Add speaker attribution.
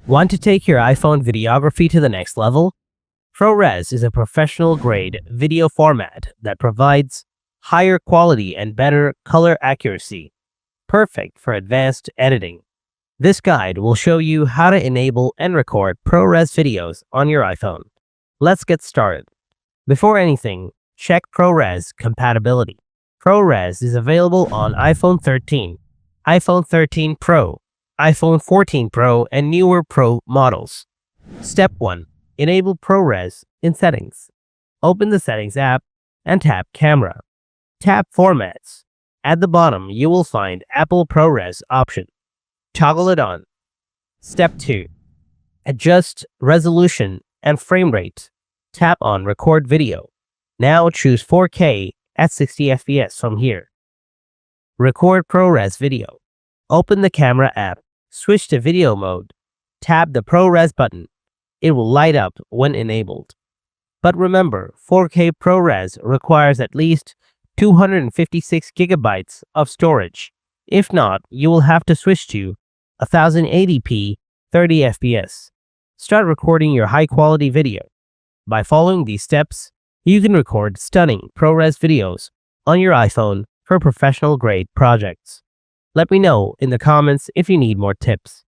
Speaker 1: Want to take your iPhone videography to the next level? ProRes is a professional-grade video format that provides higher quality and better color accuracy, perfect for advanced editing. This guide will show you how to enable and record ProRes videos on your iPhone. Let's get started. Before anything, check ProRes compatibility. ProRes is available on iPhone 13, iPhone 13 Pro, iPhone 14 Pro, and newer Pro models. Step 1. Enable ProRes in Settings. Open the Settings app and tap Camera. Tap Formats. At the bottom, you will find Apple ProRes option. Toggle it on. Step 2. Adjust resolution and frame rate. Tap on Record Video. Now choose 4K at 60 FPS from here. Record ProRes video. Open the camera app. Switch to video mode. Tap the ProRes button. It will light up when enabled. But remember, 4K ProRes requires at least 256 gigabytes of storage. If not, you will have to switch to 1080p 30 FPS. Start recording your high-quality video. By following these steps, you can record stunning ProRes videos on your iPhone for professional-grade projects. Let me know in the comments if you need more tips.